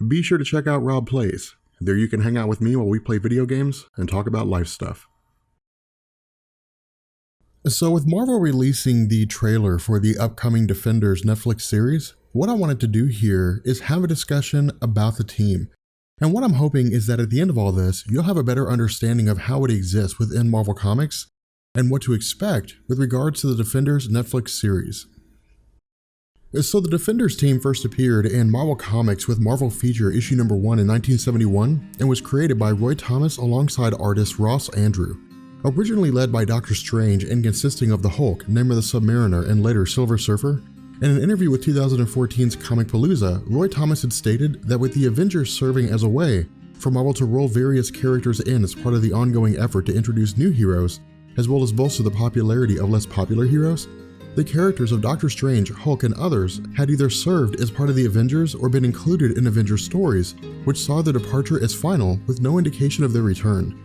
be sure to check out Rob Plays. There you can hang out with me while we play video games and talk about life stuff. So with Marvel releasing the trailer for the upcoming Defenders Netflix series, what I wanted to do here is have a discussion about the team. And what I'm hoping is that at the end of all this, you'll have a better understanding of how it exists within Marvel Comics and what to expect with regards to the Defenders Netflix series. So the Defenders team first appeared in Marvel Comics with Marvel Feature issue number 1 in 1971 and was created by Roy Thomas alongside artist Ross Andru. Originally led by Doctor Strange and consisting of the Hulk, Namor the Submariner, and later Silver Surfer, in an interview with 2014's Comicpalooza, Roy Thomas had stated that with the Avengers serving as a way for Marvel to roll various characters in as part of the ongoing effort to introduce new heroes, as well as bolster the popularity of less popular heroes, the characters of Doctor Strange, Hulk, and others had either served as part of the Avengers or been included in Avengers stories, which saw their departure as final with no indication of their return.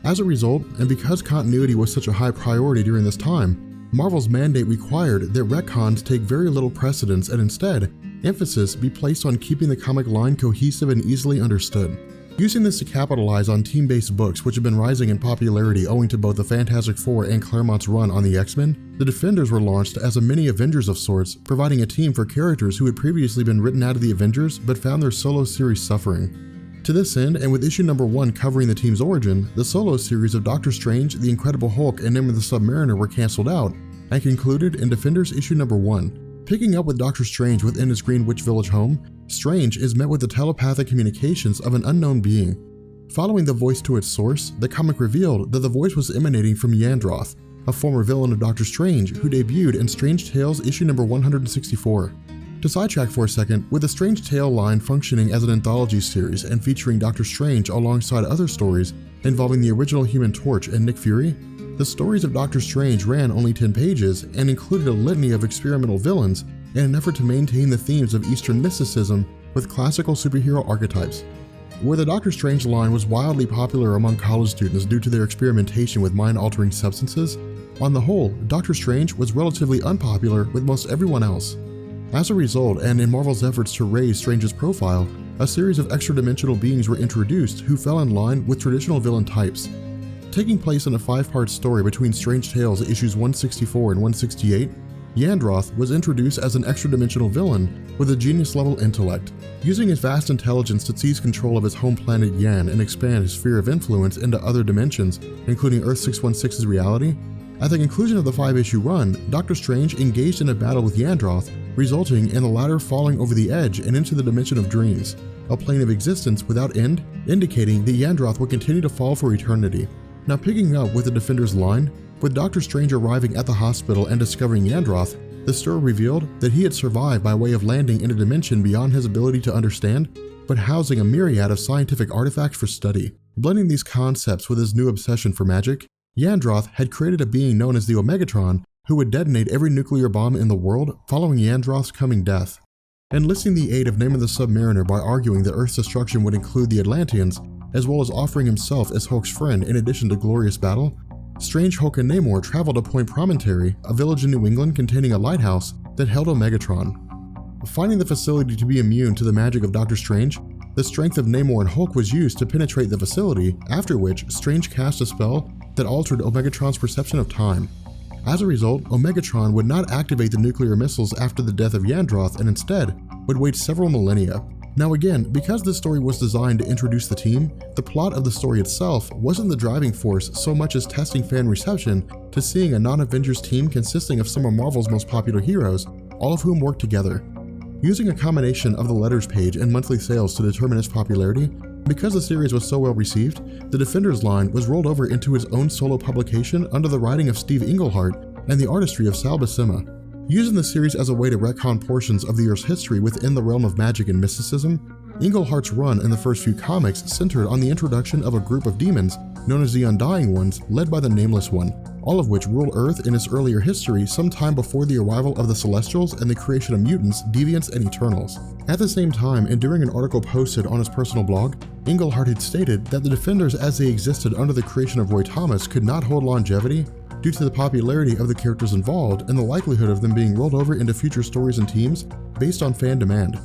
As a result, and because continuity was such a high priority during this time, Marvel's mandate required that retcons take very little precedence and instead, emphasis be placed on keeping the comic line cohesive and easily understood. Using this to capitalize on team-based books which have been rising in popularity owing to both the Fantastic Four and Claremont's run on the X-Men, the Defenders were launched as a mini Avengers of sorts, providing a team for characters who had previously been written out of the Avengers but found their solo series suffering. To this end, and with issue number 1 covering the team's origin, the solo series of Doctor Strange, the Incredible Hulk, and Namor the Submariner were cancelled out and concluded in Defenders issue number 1. Picking up with Doctor Strange within his Greenwich Village home, Strange is met with the telepathic communications of an unknown being. Following the voice to its source, the comic revealed that the voice was emanating from Yandroth, a former villain of Doctor Strange who debuted in Strange Tales issue number 164. To sidetrack for a second, with the Strange Tale line functioning as an anthology series and featuring Doctor Strange alongside other stories involving the original Human Torch and Nick Fury, the stories of Doctor Strange ran only 10 pages and included a litany of experimental villains in an effort to maintain the themes of Eastern mysticism with classical superhero archetypes. Where the Doctor Strange line was wildly popular among college students due to their experimentation with mind-altering substances, on the whole, Doctor Strange was relatively unpopular with most everyone else. As a result, and in Marvel's efforts to raise Strange's profile, a series of extra-dimensional beings were introduced who fell in line with traditional villain types. Taking place in a 5-part story between Strange Tales issues 164 and 168, Yandroth was introduced as an extra-dimensional villain with a genius-level intellect. Using his vast intelligence to seize control of his home planet Yan and expand his sphere of influence into other dimensions, including Earth 616's reality, at the conclusion of the 5-issue run, Doctor Strange engaged in a battle with Yandroth, resulting in the latter falling over the edge and into the dimension of dreams, a plane of existence without end, indicating that Yandroth would continue to fall for eternity. Now picking up with the Defenders line, with Doctor Strange arriving at the hospital and discovering Yandroth, the story revealed that he had survived by way of landing in a dimension beyond his ability to understand, but housing a myriad of scientific artifacts for study. Blending these concepts with his new obsession for magic, Yandroth had created a being known as the Omegatron who would detonate every nuclear bomb in the world following Yandroth's coming death. Enlisting the aid of Namor the Submariner by arguing that Earth's destruction would include the Atlanteans, as well as offering himself as Hulk's friend in addition to glorious battle, Strange, Hulk, and Namor traveled to Point Promontory, a village in New England containing a lighthouse that held Omegatron. Finding the facility to be immune to the magic of Doctor Strange, the strength of Namor and Hulk was used to penetrate the facility, after which Strange cast a spell that altered Omegatron's perception of time. As a result, Omegatron would not activate the nuclear missiles after the death of Yandroth and instead would wait several millennia. Now again, because this story was designed to introduce the team, the plot of the story itself wasn't the driving force so much as testing fan reception to seeing a non-Avengers team consisting of some of Marvel's most popular heroes, all of whom worked together. Using a combination of the letters page and monthly sales to determine its popularity, because the series was so well received, the Defenders line was rolled over into its own solo publication under the writing of Steve Englehart and the artistry of Sal Buscema. Using the series as a way to retcon portions of the Earth's history within the realm of magic and mysticism, Englehart's run in the first few comics centered on the introduction of a group of demons known as the Undying Ones, led by the Nameless One, all of which ruled Earth in its earlier history sometime before the arrival of the Celestials and the creation of mutants, deviants, and Eternals. At the same time, and during an article posted on his personal blog, Englehart had stated that the Defenders as they existed under the creation of Roy Thomas could not hold longevity due to the popularity of the characters involved and the likelihood of them being rolled over into future stories and teams based on fan demand.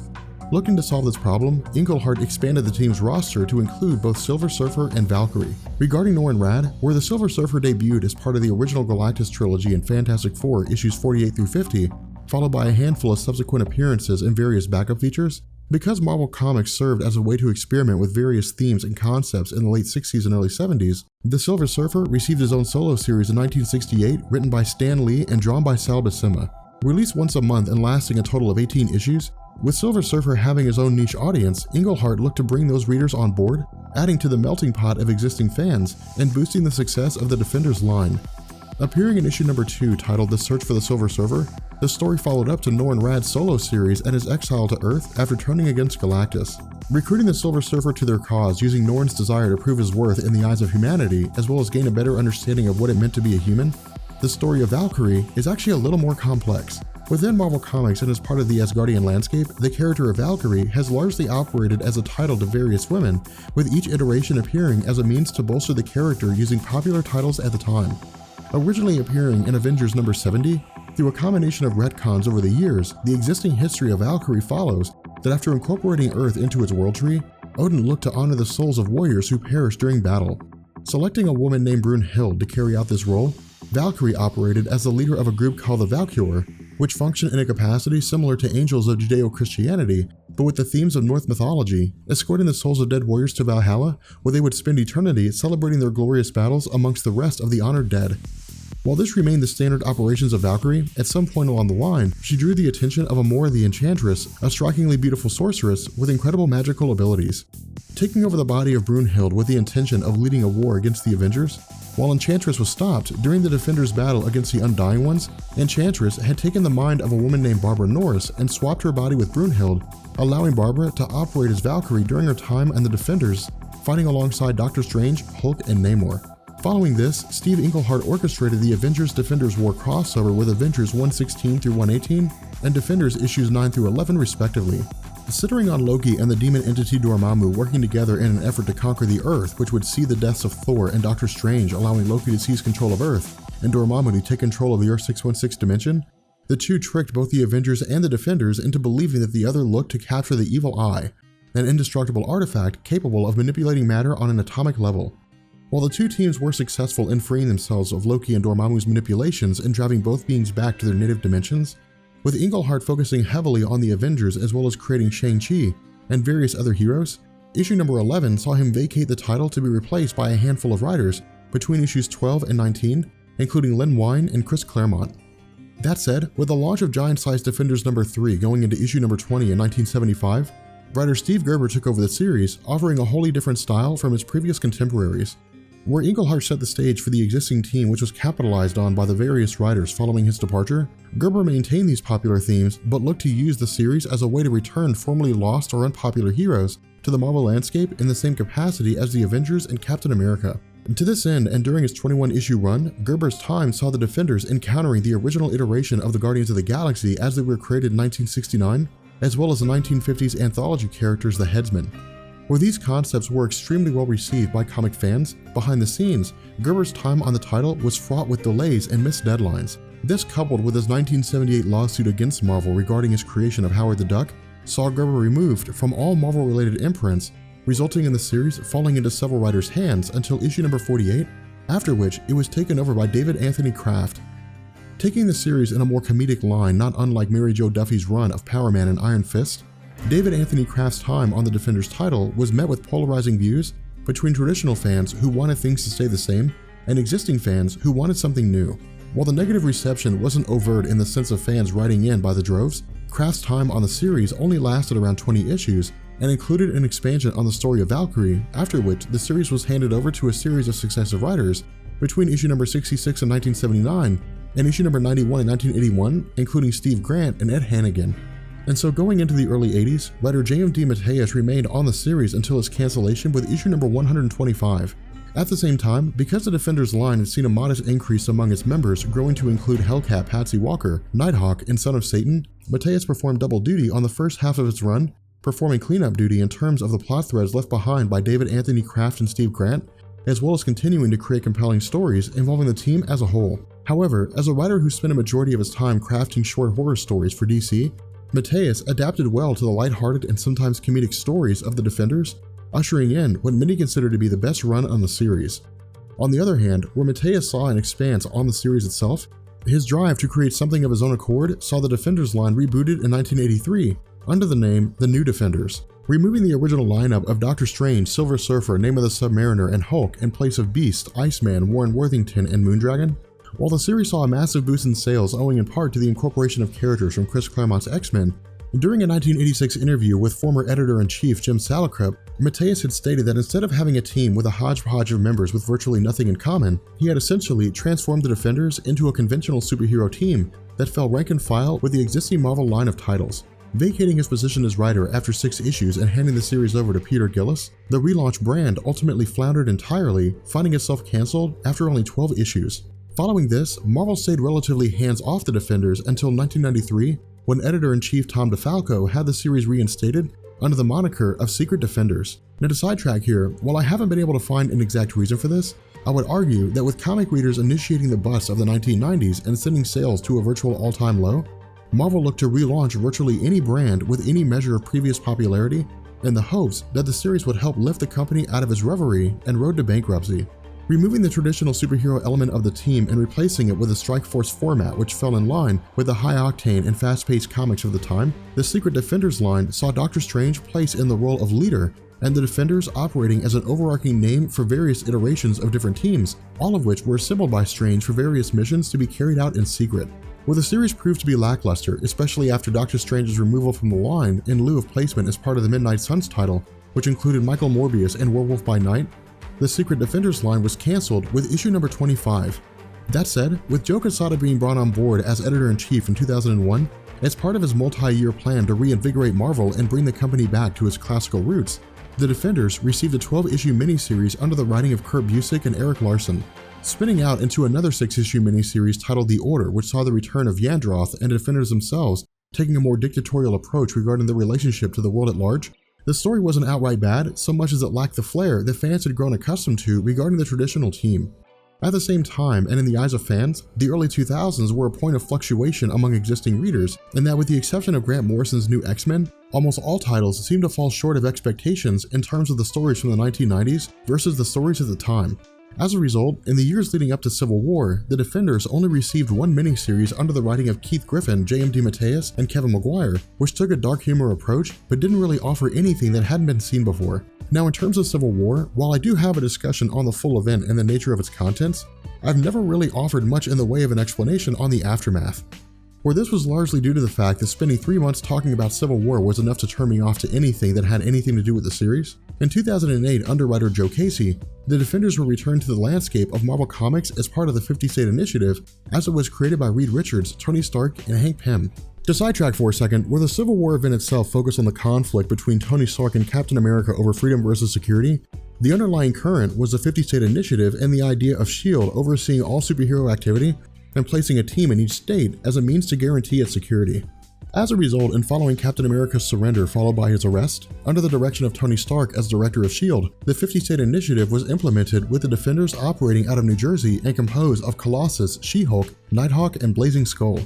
Looking to solve this problem, Englehart expanded the team's roster to include both Silver Surfer and Valkyrie. Regarding Norrin Radd, where the Silver Surfer debuted as part of the original Galactus trilogy in Fantastic Four issues 48 through 50, followed by a handful of subsequent appearances and various backup features, because Marvel Comics served as a way to experiment with various themes and concepts in the late 60s and early 70s, the Silver Surfer received his own solo series in 1968, written by Stan Lee and drawn by Sal Buscema. Released once a month and lasting a total of 18 issues, with Silver Surfer having his own niche audience, Englehart looked to bring those readers on board, adding to the melting pot of existing fans and boosting the success of the Defenders line. Appearing in issue number 2 titled The Search for the Silver Surfer, the story followed up to Norrin Radd's solo series and his exile to Earth after turning against Galactus. Recruiting the Silver Surfer to their cause using Norrin's desire to prove his worth in the eyes of humanity as well as gain a better understanding of what it meant to be a human, the story of Valkyrie is actually a little more complex. Within Marvel Comics and as part of the Asgardian landscape, the character of Valkyrie has largely operated as a title to various women, with each iteration appearing as a means to bolster the character using popular titles at the time. Originally appearing in Avengers number 70, through a combination of retcons over the years, the existing history of Valkyrie follows that after incorporating Earth into its world tree, Odin looked to honor the souls of warriors who perished during battle. Selecting a woman named Brunhild to carry out this role, Valkyrie operated as the leader of a group called the Valkyrie, which functioned in a capacity similar to angels of Judeo-Christianity, but with the themes of Norse mythology, escorting the souls of dead warriors to Valhalla, where they would spend eternity celebrating their glorious battles amongst the rest of the honored dead. While this remained the standard operations of Valkyrie, at some point along the line, she drew the attention of Amora the Enchantress, a strikingly beautiful sorceress with incredible magical abilities. Taking over the body of Brunhild with the intention of leading a war against the Avengers, while Enchantress was stopped during the Defenders' battle against the Undying Ones, Enchantress had taken the mind of a woman named Barbara Norris and swapped her body with Brunhild, allowing Barbara to operate as Valkyrie during her time in the Defenders, fighting alongside Doctor Strange, Hulk, and Namor. Following this, Steve Englehart orchestrated the Avengers-Defenders War crossover with Avengers 116 through 118 and Defenders issues 9 through 11 respectively. Centering on Loki and the demon entity Dormammu working together in an effort to conquer the Earth, which would see the deaths of Thor and Doctor Strange, allowing Loki to seize control of Earth, and Dormammu to take control of the Earth 616 dimension, the two tricked both the Avengers and the Defenders into believing that the other looked to capture the Evil Eye, an indestructible artifact capable of manipulating matter on an atomic level. While the two teams were successful in freeing themselves of Loki and Dormammu's manipulations and driving both beings back to their native dimensions, with Englehart focusing heavily on the Avengers as well as creating Shang-Chi and various other heroes, issue number 11 saw him vacate the title to be replaced by a handful of writers between issues 12 and 19, including Len Wein and Chris Claremont. That said, with the launch of Giant Size Defenders number 3 going into issue number 20 in 1975, writer Steve Gerber took over the series, offering a wholly different style from his previous contemporaries. Where Englehart set the stage for the existing team, which was capitalized on by the various writers following his departure, Gerber maintained these popular themes but looked to use the series as a way to return formerly lost or unpopular heroes to the Marvel landscape in the same capacity as the Avengers and Captain America. To this end, and during his 21-issue run, Gerber's time saw the Defenders encountering the original iteration of the Guardians of the Galaxy as they were created in 1969, as well as the 1950s anthology characters the Headsmen. Where these concepts were extremely well received by comic fans, behind the scenes, Gerber's time on the title was fraught with delays and missed deadlines. This, coupled with his 1978 lawsuit against Marvel regarding his creation of Howard the Duck, saw Gerber removed from all Marvel-related imprints, resulting in the series falling into several writers' hands until issue number 48, after which it was taken over by David Anthony Kraft. Taking the series in a more comedic line, not unlike Mary Jo Duffy's run of Power Man and Iron Fist, David Anthony Kraft's time on the Defenders title was met with polarizing views between traditional fans who wanted things to stay the same and existing fans who wanted something new. While the negative reception wasn't overt in the sense of fans writing in by the droves, Kraft's time on the series only lasted around 20 issues and included an expansion on the story of Valkyrie, after which the series was handed over to a series of successive writers between issue number 66 in 1979 and issue number 91 in 1981, including Steve Grant and Ed Hannigan. And so going into the early 80s, writer J.M. DeMatteis remained on the series until its cancellation with issue number 125. At the same time, because the Defenders line had seen a modest increase among its members, growing to include Hellcat Patsy Walker, Nighthawk, and Son of Satan, Matteis performed double duty on the first half of its run, performing cleanup duty in terms of the plot threads left behind by David Anthony Kraft and Steve Grant, as well as continuing to create compelling stories involving the team as a whole. However, as a writer who spent a majority of his time crafting short horror stories for DC, Mateus adapted well to the lighthearted and sometimes comedic stories of the Defenders, ushering in what many consider to be the best run on the series. On the other hand, where Mateus saw an expanse on the series itself, his drive to create something of his own accord saw the Defenders line rebooted in 1983 under the name The New Defenders, removing the original lineup of Doctor Strange, Silver Surfer, Name of the Submariner, and Hulk in place of Beast, Iceman, Warren Worthington, and Moondragon. While the series saw a massive boost in sales owing in part to the incorporation of characters from Chris Claremont's X-Men, during a 1986 interview with former editor-in-chief Jim Salicrup, Mateus had stated that instead of having a team with a hodgepodge of members with virtually nothing in common, he had essentially transformed the Defenders into a conventional superhero team that fell rank and file with the existing Marvel line of titles. Vacating his position as writer after 6 issues and handing the series over to Peter Gillis, the relaunched brand ultimately floundered entirely, finding itself cancelled after only 12 issues. Following this, Marvel stayed relatively hands-off the Defenders until 1993, when editor-in-chief Tom DeFalco had the series reinstated under the moniker of Secret Defenders. Now, to sidetrack here, while I haven't been able to find an exact reason for this, I would argue that with comic readers initiating the bust of the 1990s and sending sales to a virtual all-time low, Marvel looked to relaunch virtually any brand with any measure of previous popularity in the hopes that the series would help lift the company out of its reverie and road to bankruptcy. Removing the traditional superhero element of the team and replacing it with a Strike Force format which fell in line with the high-octane and fast-paced comics of the time, the Secret Defenders line saw Doctor Strange placed in the role of leader and the Defenders operating as an overarching name for various iterations of different teams, all of which were assembled by Strange for various missions to be carried out in secret. Where the series proved to be lackluster, especially after Doctor Strange's removal from the line in lieu of placement as part of the Midnight Suns title, which included Michael Morbius and Werewolf by Night, the Secret Defenders line was cancelled with issue number 25. That said, with Joe Quesada being brought on board as editor-in-chief in 2001, as part of his multi-year plan to reinvigorate Marvel and bring the company back to its classical roots, the Defenders received a 12-issue miniseries under the writing of Kurt Busiek and Eric Larson, spinning out into another 6-issue miniseries titled The Order, which saw the return of Yandroth and the Defenders themselves taking a more dictatorial approach regarding their relationship to the world at large. The story wasn't outright bad, so much as it lacked the flair that fans had grown accustomed to regarding the traditional team. At the same time, and in the eyes of fans, the early 2000s were a point of fluctuation among existing readers, and that with the exception of Grant Morrison's New X-Men, almost all titles seemed to fall short of expectations in terms of the stories from the 1990s versus the stories at the time. As a result, in the years leading up to Civil War, the Defenders only received one miniseries under the writing of Keith Giffen, J.M. DeMatteis, and Kevin Maguire, which took a dark humor approach but didn't really offer anything that hadn't been seen before. Now, in terms of Civil War, while I do have a discussion on the full event and the nature of its contents, I've never really offered much in the way of an explanation on the aftermath. Where this was largely due to the fact that spending 3 months talking about Civil War was enough to turn me off to anything that had anything to do with the series, in 2008 under writer Joe Casey, the Defenders were returned to the landscape of Marvel Comics as part of the 50 State Initiative, as it was created by Reed Richards, Tony Stark, and Hank Pym. To sidetrack for a second, where the Civil War event itself focused on the conflict between Tony Stark and Captain America over freedom versus security, the underlying current was the 50 State Initiative and the idea of S.H.I.E.L.D. overseeing all superhero activity and placing a team in each state as a means to guarantee its security. As a result, in following Captain America's surrender followed by his arrest, under the direction of Tony Stark as director of S.H.I.E.L.D., the 50 State Initiative was implemented with the Defenders operating out of New Jersey and composed of Colossus, She-Hulk, Nighthawk, and Blazing Skull.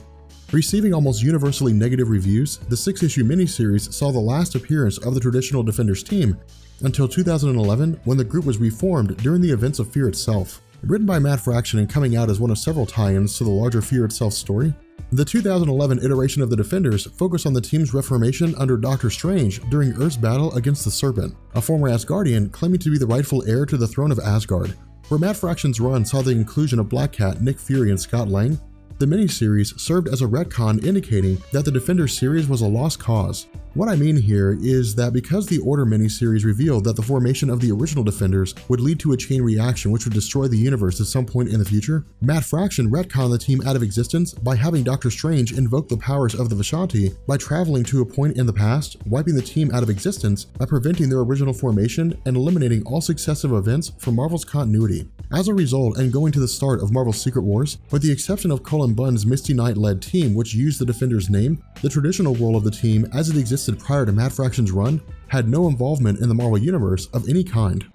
Receiving almost universally negative reviews, the 6-issue miniseries saw the last appearance of the traditional Defenders team until 2011 when the group was reformed during the events of Fear Itself. Written by Matt Fraction and coming out as one of several tie-ins to the larger Fear Itself story, the 2011 iteration of the Defenders focused on the team's reformation under Doctor Strange during Earth's battle against the Serpent, a former Asgardian claiming to be the rightful heir to the throne of Asgard. Where Matt Fraction's run saw the inclusion of Black Cat, Nick Fury, and Scott Lang, the miniseries served as a retcon indicating that the Defenders series was a lost cause. What I mean here is that because the Order miniseries revealed that the formation of the original Defenders would lead to a chain reaction which would destroy the universe at some point in the future, Matt Fraction retconned the team out of existence by having Doctor Strange invoke the powers of the Vishanti by traveling to a point in the past, wiping the team out of existence by preventing their original formation and eliminating all successive events from Marvel's continuity. As a result, and going to the start of Marvel's Secret Wars, with the exception of Cullen Bunn's Misty Knight-led team which used the Defenders name, the traditional role of the team as it existed prior to Matt Fraction's run had no involvement in the Marvel Universe of any kind.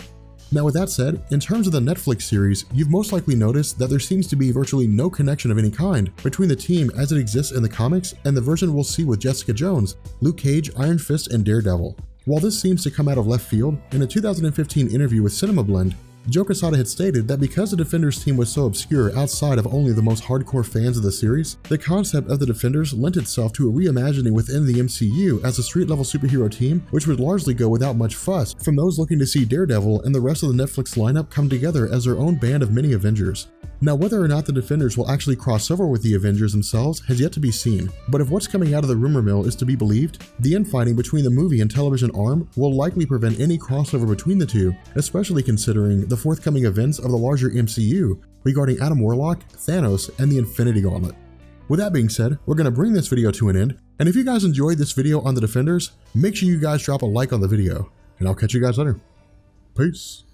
Now with that said, in terms of the Netflix series, you've most likely noticed that there seems to be virtually no connection of any kind between the team as it exists in the comics and the version we'll see with Jessica Jones, Luke Cage, Iron Fist, and Daredevil. While this seems to come out of left field, in a 2015 interview with Cinema Blend, Joe Quesada had stated that because the Defenders team was so obscure outside of only the most hardcore fans of the series, the concept of the Defenders lent itself to a reimagining within the MCU as a street-level superhero team, which would largely go without much fuss from those looking to see Daredevil and the rest of the Netflix lineup come together as their own band of mini Avengers. Now, whether or not the Defenders will actually cross over with the Avengers themselves has yet to be seen, but if what's coming out of the rumor mill is to be believed, the infighting between the movie and television arm will likely prevent any crossover between the two, especially considering the forthcoming events of the larger MCU regarding Adam Warlock, Thanos, and the Infinity Gauntlet. With that being said, we're going to bring this video to an end, and if you guys enjoyed this video on the Defenders, make sure you guys drop a like on the video, and I'll catch you guys later. Peace.